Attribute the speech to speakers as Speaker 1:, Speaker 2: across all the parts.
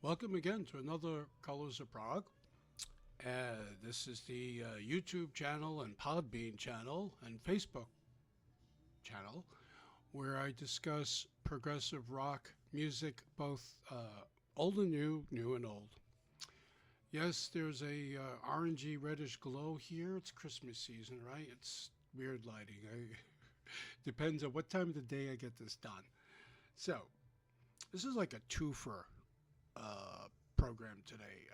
Speaker 1: Welcome again to another Colors of Prague. This is the YouTube channel and Podbean channel and Facebook channel where I discuss progressive rock music, both old and new, new and old. Yes, there's a orangey reddish glow here. It's Christmas season, right? It's weird lighting. Depends on what time of the day I get this done. So, this is like a twofer program today.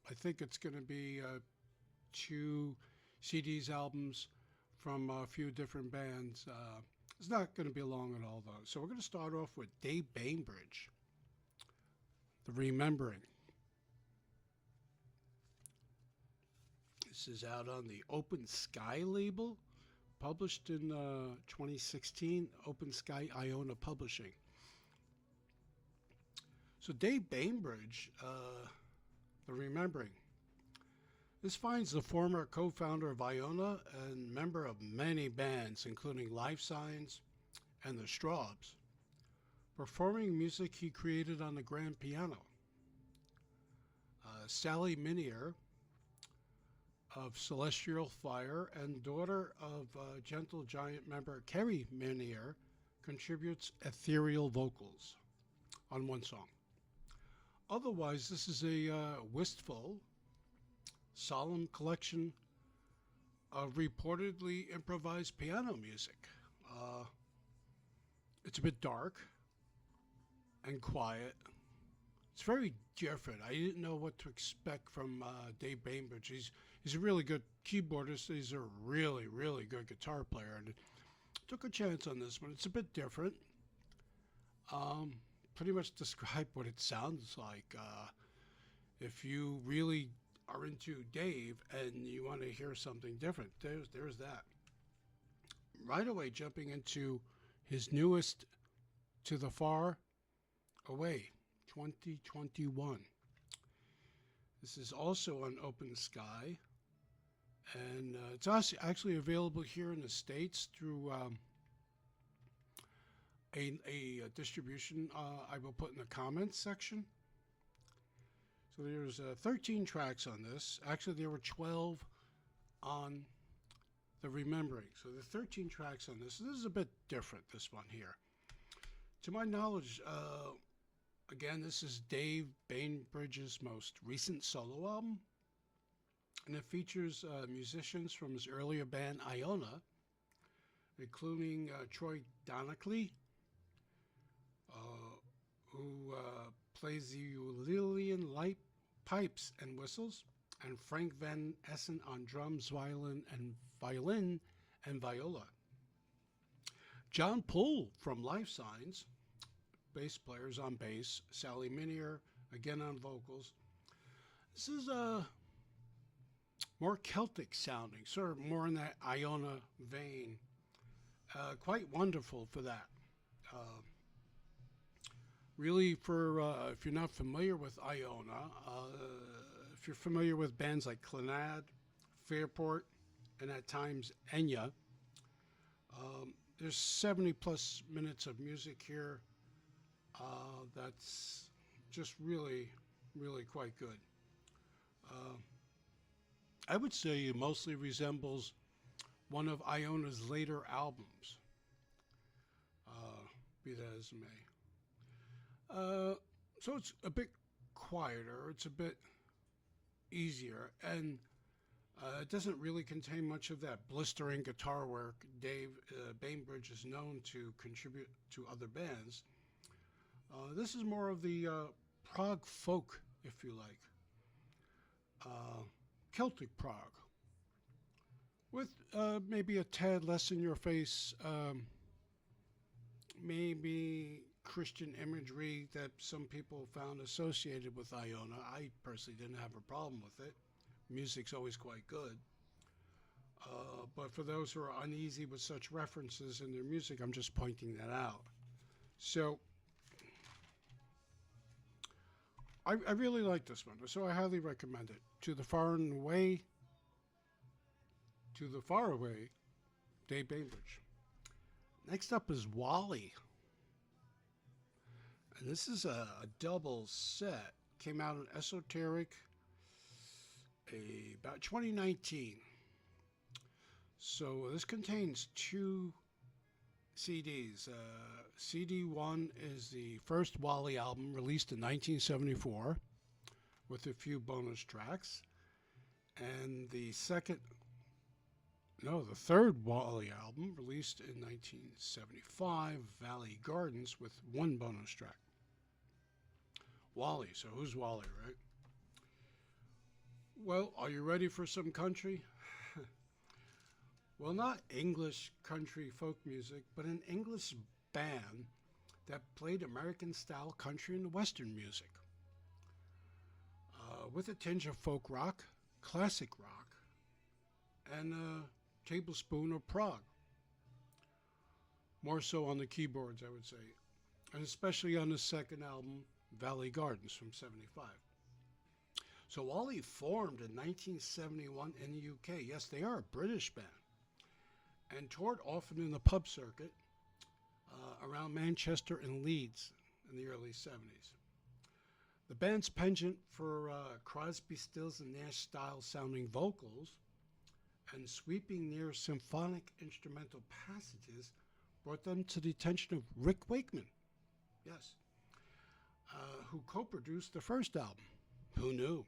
Speaker 1: I think it's going to be two CDs, albums from a few different bands. It's not going to be long at all, though. So we're going to start off with Dave Bainbridge, The Remembering. This is out on the Open Sky label, published in 2016, Open Sky Iona Publishing. So Dave Bainbridge, The Remembering. This finds the former co-founder of Iona and member of many bands, including Life Signs and the Strawbs, performing music he created on the grand piano. Sally Minier of Celestial Fire and daughter of Gentle Giant member Kerry Minier contributes ethereal vocals on one song. Otherwise, this is a wistful, solemn collection of reportedly improvised piano music. It's a bit dark and quiet. It's very different. I didn't know what to expect from Dave Bainbridge. He's a really good keyboardist. He's a really, really good guitar player. And took a chance on this one. It's a bit different. Pretty much describe what it sounds like. If you really are into Dave and you want to hear something different, there's that. Right away, jumping into his newest, To the Far Away, 2021. This is also on Open Sky, and it's actually available here in the States through a distribution I will put in the comments section. So there's 13 tracks on this. Actually, there were 12 on The Remembering. So the 13 tracks on this. This is a bit different, this one here. To my knowledge, again, this is Dave Bainbridge's most recent solo album. And it features musicians from his earlier band, Iona, including Troy Donackley, who plays the ukulele, light pipes and whistles, and Frank Van Essen on drums, violin and viola. John Poole from Life Signs, bass players on bass. Sally Minier again on vocals. This is more Celtic sounding, sort of more in that Iona vein. Quite wonderful for that. Really, if you're not familiar with Iona, if you're familiar with bands like Clannad, Fairport, and at times Enya, there's 70 plus minutes of music here. That's just really, really quite good. I would say it mostly resembles one of Iona's later albums, be that as it may. So it's a bit quieter, it's a bit easier, and it doesn't really contain much of that blistering guitar work Dave Bainbridge is known to contribute to other bands. This is more of the prog folk, if you like. Celtic prog, with maybe a tad less in your face, maybe Christian imagery that some people found associated with Iona. I personally didn't have a problem with it. Music's always quite good. But for those who are uneasy with such references in their music, I'm just pointing that out. So I really like this one, so I highly recommend it. To the Far Away, Dave Bainbridge. Next up is Wally. And this is a double set. Came out in Esoteric about 2019. So this contains two CDs. CD 1 is the first Wally album released in 1974 with a few bonus tracks. And the third Wally album released in 1975, Valley Gardens, with one bonus track. Wally, so who's Wally, right? Well, are you ready for some country? Well, not English country folk music, but an English band that played American-style country and Western music, with a tinge of folk rock, classic rock, and a tablespoon of prog. More so on the keyboards, I would say, and especially on the second album, Valley Gardens from '75. So Wally formed in 1971 in the UK. Yes, they are a British band, and toured often in the pub circuit around Manchester and Leeds in the early '70s. The band's penchant for Crosby, Stills, and Nash style sounding vocals and sweeping near symphonic instrumental passages brought them to the attention of Rick Wakeman, yes, who co-produced the first album. Who knew?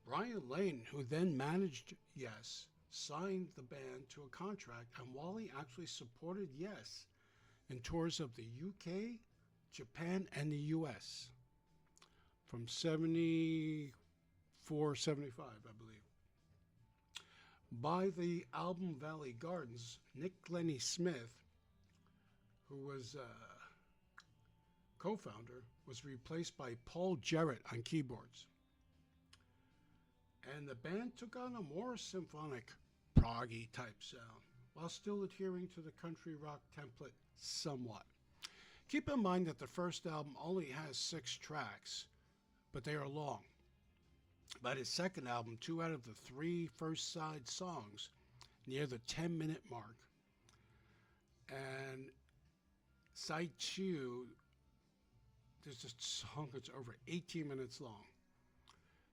Speaker 1: Brian Lane, who then managed Yes, signed the band to a contract, and Wally actually supported Yes in tours of the UK, Japan, and the US from 74, 75, I believe. By the album Valley Gardens, Nick Glennie Smith, who was co-founder, was replaced by Paul Jarrett on keyboards. And the band took on a more symphonic, proggy type sound, while still adhering to the country rock template somewhat. Keep in mind that the first album only has 6 tracks, but they are long. By the second album, 2 out of the 3 first side songs near the 10-minute mark. And side 2, there's a song that's over 18 minutes long.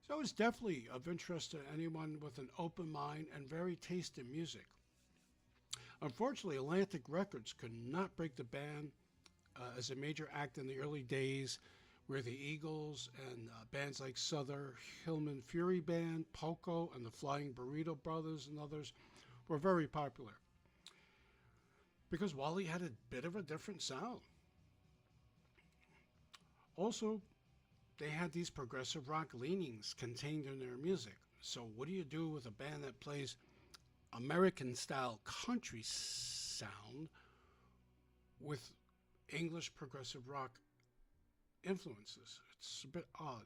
Speaker 1: So it's definitely of interest to anyone with an open mind and varied taste in music. Unfortunately, Atlantic Records could not break the band as a major act in the early days, where the Eagles and bands like Souther, Hillman Fury Band, Poco, and the Flying Burrito Brothers and others were very popular, because Wally had a bit of a different sound. Also, they had these progressive rock leanings contained in their music. So what do you do with a band that plays American-style country sound with English progressive rock influences? It's a bit odd.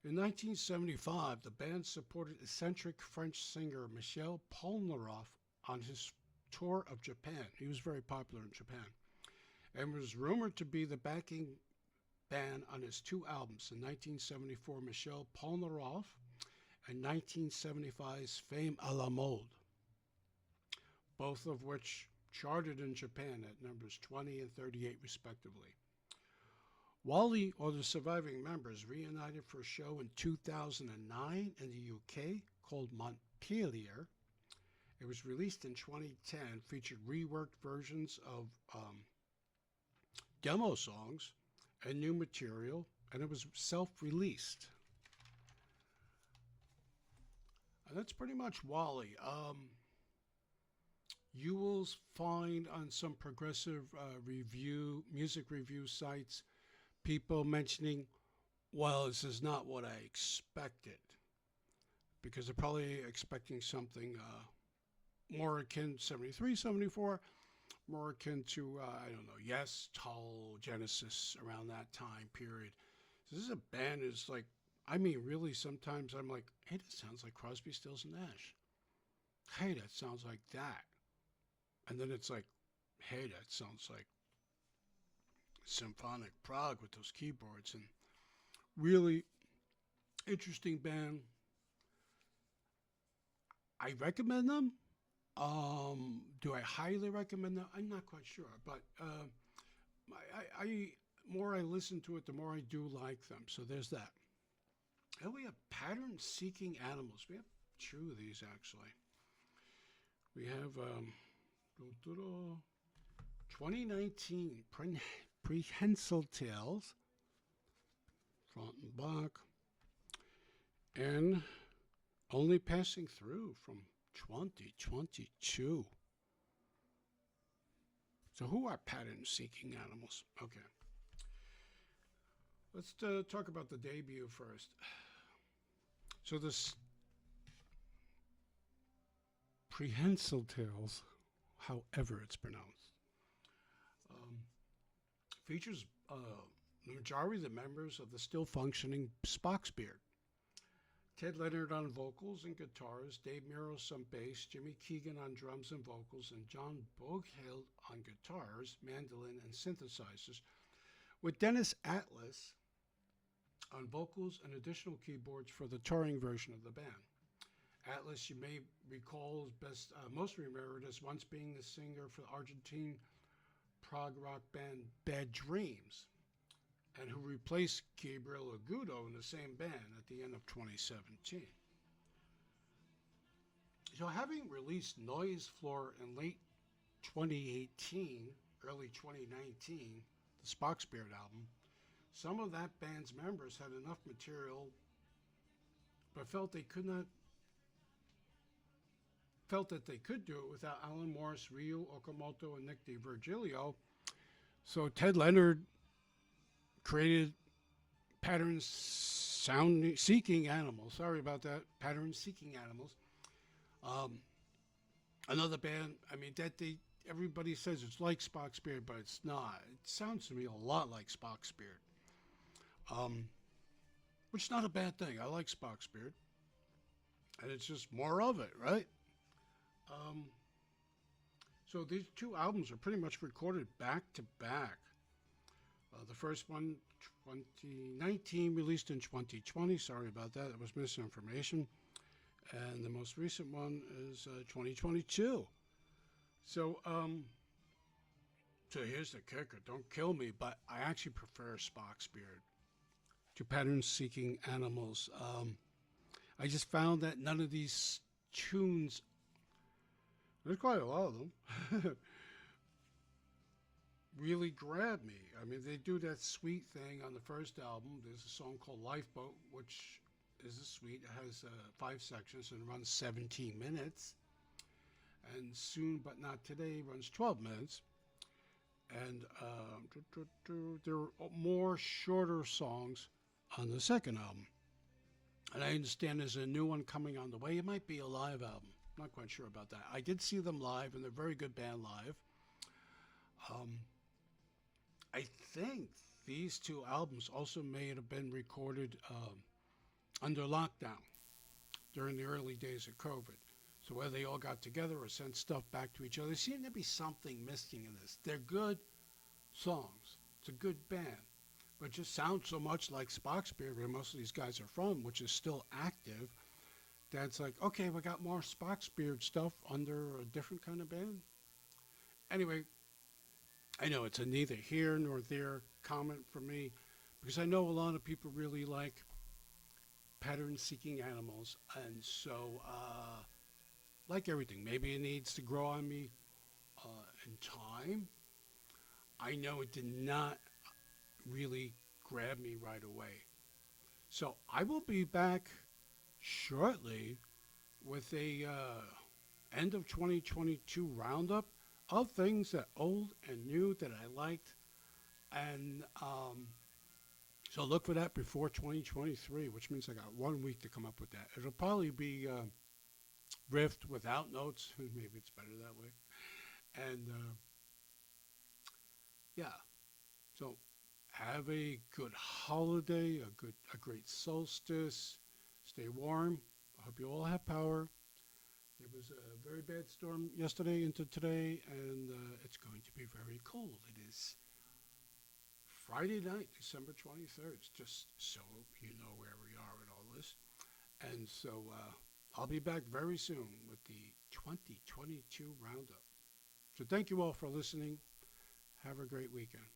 Speaker 1: In 1975, the band supported eccentric French singer Michel Polnareff on his tour of Japan. He was very popular in Japan, and was rumored to be the backing band on his 2 albums, in 1974 Michel Polnareff and 1975's Fame à la Mode, both of which charted in Japan at numbers 20 and 38 respectively. Wally, or the surviving members, reunited for a show in 2009 in the UK called Montpellier. It was released in 2010, featured reworked versions of demo songs and new material, and it was self-released. And that's pretty much Wally. You will find on some progressive music review sites, people mentioning, well, this is not what I expected, because they're probably expecting something more akin to 73, 74, more akin to, I don't know, Yes, Tull, Genesis, around that time period. So this is a band is like, I mean, really, sometimes I'm like, hey, that sounds like Crosby, Stills, and Nash. Hey, that sounds like that. And then it's like, hey, that sounds like symphonic Prog with those keyboards. And really interesting band. I recommend them. Do I highly recommend them? I'm not quite sure, but more I listen to it, the more I do like them. So there's that. And we have pattern-seeking animals. We have two of these, actually. We have 2019 prehensile tails, front and back, and only passing through from 2022. So who are pattern-seeking animals? Okay. Let's talk about the debut first. So this prehensile tails, however it's pronounced, features the majority of the members of the still functioning Spock's Beard. Ted Leonard on vocals and guitars, Dave Muros on bass, Jimmy Keegan on drums and vocals, and John Booghill on guitars, mandolin, and synthesizers, with Dennis Atlas on vocals and additional keyboards for the touring version of the band. Atlas, you may recall, is most remembered as once being the singer for the Argentine prog rock band Bad Dreams, and who replaced Gabriel Agudo in the same band at the end of 2017. So having released Noise Floor in late 2018, early 2019, the Spock's Beard album, some of that band's members had enough material but felt that they could do it without Alan Morris, Ryu Okamoto, and Nick DiVirgilio. So Ted Leonard created pattern-seeking animals. Sorry about that. Pattern-seeking animals. Another band, I mean, everybody says it's like Spock's Beard, but it's not. It sounds to me a lot like Spock's Beard. Which is not a bad thing. I like Spock's Beard. And it's just more of it, right? So these two albums are pretty much recorded back to back. The first one, 2019, released in 2020. Sorry about that. That was misinformation. And the most recent one is 2022. So here's the kicker. Don't kill me, but I actually prefer Spock's Beard to pattern-seeking animals. I just found that none of these tunes, there's quite a lot of them, really grab me. I mean, they do that sweet thing on the first album. There's a song called Lifeboat, which is a suite. It has 5 sections and runs 17 minutes. And Soon But Not Today runs 12 minutes. And there are more shorter songs on the second album. And I understand there's a new one coming on the way. It might be a live album. I'm not quite sure about that. I did see them live, and they're a very good band live. I think these two albums also may have been recorded under lockdown during the early days of COVID. So whether they all got together or sent stuff back to each other, there seemed to be something missing in this. They're good songs. It's a good band. But it just sounds so much like Spock's Beard, where most of these guys are from, which is still active, that's like, okay, we got more Spock's Beard stuff under a different kind of band. Anyway, I know it's a neither here nor there comment for me, because I know a lot of people really like pattern-seeking animals, and so, like everything, maybe it needs to grow on me in time. I know it did not really grab me right away. So I will be back shortly with a end of 2022 roundup of things that old and new that I liked. And so look for that before 2023, which means I got 1 week to come up with that. It'll probably be riffed without notes. Maybe it's better that way. And yeah, so have a good holiday, a great solstice. Stay warm. I hope you all have power. It was a very bad storm yesterday into today, and it's going to be very cold. It is Friday night, December 23rd. It's just so you know where we are in all this. And so I'll be back very soon with the 2022 roundup. So thank you all for listening. Have a great weekend.